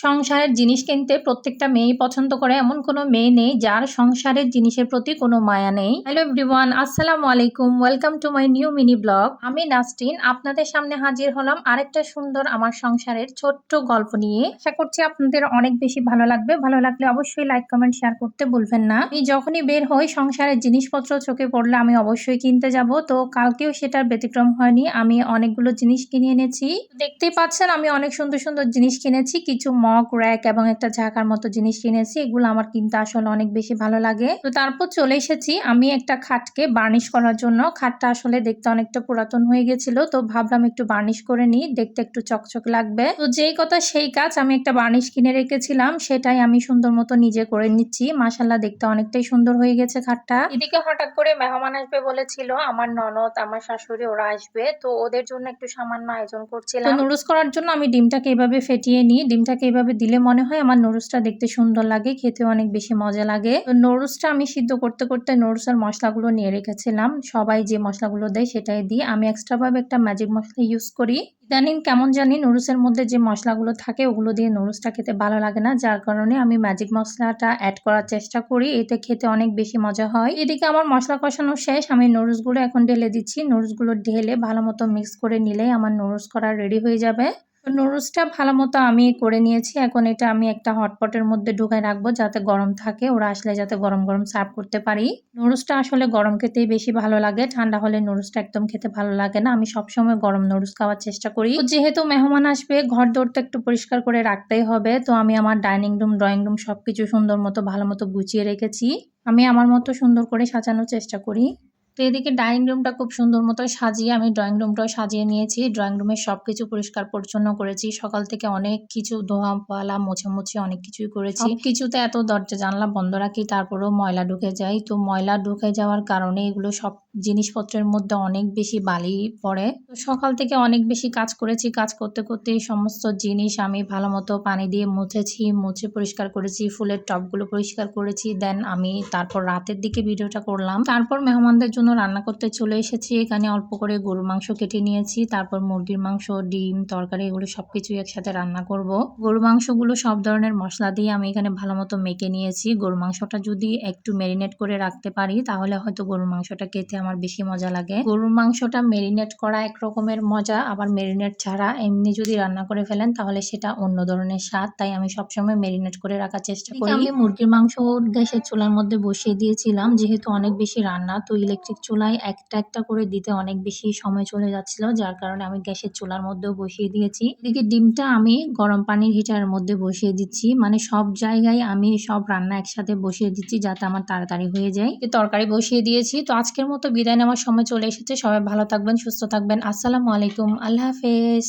সংসারের জিনিস কিনতে প্রত্যেকটা মেয়েই পছন্দ করে, এমন কোনো মেয়ে নেই যার সংসারের জিনিসের প্রতি কোনো মায়া নেই। হ্যালো এভরিওয়ান, আসসালামু আলাইকুম, welcome to my new mini blog. আমি নাসরিন আপনাদের সামনে হাজির হলাম আরেকটা সুন্দর আমার সংসারের ছোট্ট গল্প নিয়ে। আশা করছি আপনাদের অনেক বেশি ভালো লাগবে। ভালো লাগলে অবশ্যই লাইক কমেন্ট শেয়ার করতে ভুলবেন না। আমি যখনই বের হই সংসারের জিনিসপত্র চোখে পড়লে আমি অবশ্যই কিনতে যাব। তো কালকেও সেটার ব্যতিক্রম হয়নি, আমি অনেকগুলো জিনিস কিনে এনেছি। দেখতেই পাচ্ছেন আমি অনেক সুন্দর সুন্দর জিনিস কিনেছি, কিছু মগ র্যাক এবং একটা ঝাঁকার মতো জিনিস কিনেছি। এগুলো আমার কিনতে আসলে অনেক বেশি ভালো লাগে। তো তারপর চলে এসেছি আমি একটা খাটকে বার্নিশ করার জন্য। খাটটা আসলে দেখতে অনেকটা পুরাতন হয়ে গেছিল, তো ভাবলাম একটু বার্নিশ করে নিই, দেখতে একটু চকচক লাগবে। তো যেই কথা সেই কাজ, আমি একটা বার্নিশ কিনে রেখেছিলাম, সেটাই আমি সুন্দর মতো নিজে করে নিচ্ছি। মাশাআল্লাহ দেখতে অনেকটাই সুন্দর হয়ে গেছে খাটটা। এদিকে হঠাৎ করে মেহমান আসবে বলেছিল আমার ননদ, আমার শাশুড়ি, ওরা আসবে, তো ওদের জন্য একটু সামান্য আয়োজন করছিলাম। তো নুডলস করার জন্য আমি ডিমটাকে এভাবে ফেটিয়ে নিই। ডিমটাকে এভাবে দিলে মনে হয় আমার নুডলসটা দেখতে সুন্দর লাগে, খেতে অনেক বেশি মজা লাগে। তো নুডলসটা আমি সিদ্ধ করতে করতে নুডলসের মশলাগুলো নিয়ে রেখেছিলাম। সবাই যে মশলাগুলো দেয় সেটাই দিই, আমি এক্সট্রা ভাবে একটা ম্যাজিক মশলা ইউজ করি। ইদানিং কেমন জানি নুডলসের মধ্যে যে মশলাগুলো থাকে ওগুলো দিয়ে নুডলসটা খেতে ভালো লাগে না, যার কারণে আমি ম্যাজিক মশলাটা অ্যাড করার চেষ্টা করি, এতে খেতে অনেক বেশি মজা হয়। এদিকে আমার মশলা কষানো শেষ, আমি নুডলসগুলো এখন ঢেলে দিচ্ছি। নুডলসগুলো ঢেলে ভালো মতো মিক্স করে নিলেই আমার নুডলস করা রেডি হয়ে যাবে। তো নুডলসটা ভালো মতো আমি করে নিয়েছি। এখন এটা আমি একটা হটপটের মধ্যে ঢুকায় রাখবো যাতে গরম থাকে, ওরা আসলে যাতে গরম গরম সার্ভ করতে পারি। নুডলসটা আসলে গরম খেতেই বেশি ভালো লাগে, ঠান্ডা হলে নুডলসটা একদম খেতে ভালো লাগে না। আমি সবসময় গরম নুডলস খাওয়ার চেষ্টা করি। তো যেহেতু মেহমান আসবে, ঘর দৌড়তে একটু পরিষ্কার করে রাখতেই হবে, তো আমি আমার ডাইনিং রুম, ড্রয়িং রুম সবকিছু সুন্দর মতো ভালো মতো গুছিয়ে রেখেছি। আমি আমার মতো সুন্দর করে সাজানোর চেষ্টা করি। তো এদিকে ডাইনিং রুমটা খুব সুন্দর মতো সাজিয়ে আমি ড্রয়িং রুমটাও সাজিয়ে নিয়েছি। ড্রয়িং রুমের সবকিছু পরিষ্কার পরিচ্ছন্ন করেছি। সকাল থেকে অনেক কিছু ধোয়া পালা মোছামুছি অনেক কিছুই করেছি। কিছুতে এত দরজা জানলা বন্ধ রাখি, তারপরেও ময়লা ঢুকে যায়। তো ময়লা ঢুকে যাওয়ার কারণে এগুলো সব জিনিসপত্রের মধ্যে অনেক বেশি বালি পড়ে। তো সকাল থেকে অনেক বেশি কাজ করেছি, কাজ করতে করতে এই সমস্ত জিনিস আমি ভালো মতো পানি দিয়ে মুছেছি, মুছে পরিষ্কার করেছি, ফুলের টবগুলো পরিষ্কার করেছি। দেন আমি তারপর রাতের দিকে ভিডিওটা করলাম। তারপর মেহমানদের জন্য রান্না করতে চলে এসেছি। এখানে অল্প করে গরুর মাংস কেটে নিয়েছি, তারপর মুরগির মাংস, ডিম, তরকারি এগুলো সবকিছুই একসাথে রান্না করব। গরু মাংসগুলো সব ধরনের মশলা দিয়ে আমি এখানে ভালো মতো মেখে নিয়েছি। গরু মাংসটা যদি একটু ম্যারিনেট করে রাখতে পারি তাহলে হয়তো গরুর মাংসটা খেতে আমার বেশি মজা লাগে। গরুর মাংসটা ম্যারিনেট করা এক রকমের মজা, আবার ম্যারিনেট ছাড়া এমনি যদি রান্না করে ফেলেন তাহলে সেটা অন্য ধরনের স্বাদ, তাই আমি সবসময় ম্যারিনেট করে রাখার চেষ্টা করি। আমি মুরগির মাংস গ্যাসের চুলার মধ্যে বসিয়ে দিয়েছিলাম, যেহেতু অনেক বেশি রান্না, তো ইলেকট্রিক চুলায় একটা একটা করে দিতে অনেক বেশি সময় চলে যাচ্ছিল, যার কারণে আমি গ্যাসের চুলার মধ্যেও বসিয়ে দিয়েছি। এদিকে ডিমটা আমি গরম পানির হিটারের মধ্যে বসিয়ে দিচ্ছি, মানে সব জায়গায় আমি সব রান্না একসাথে বসিয়ে দিচ্ছি যাতে আমার তাড়াতাড়ি হয়ে যায়। তরকারি বসিয়ে দিয়েছি। তো আজকের মতো বিদায় নেওয়ার সময় চলে এসেছে। সবাই ভালো থাকবেন, সুস্থ থাকবেন। আসসালামু আলাইকুম, আল্লাহ হাফেজ।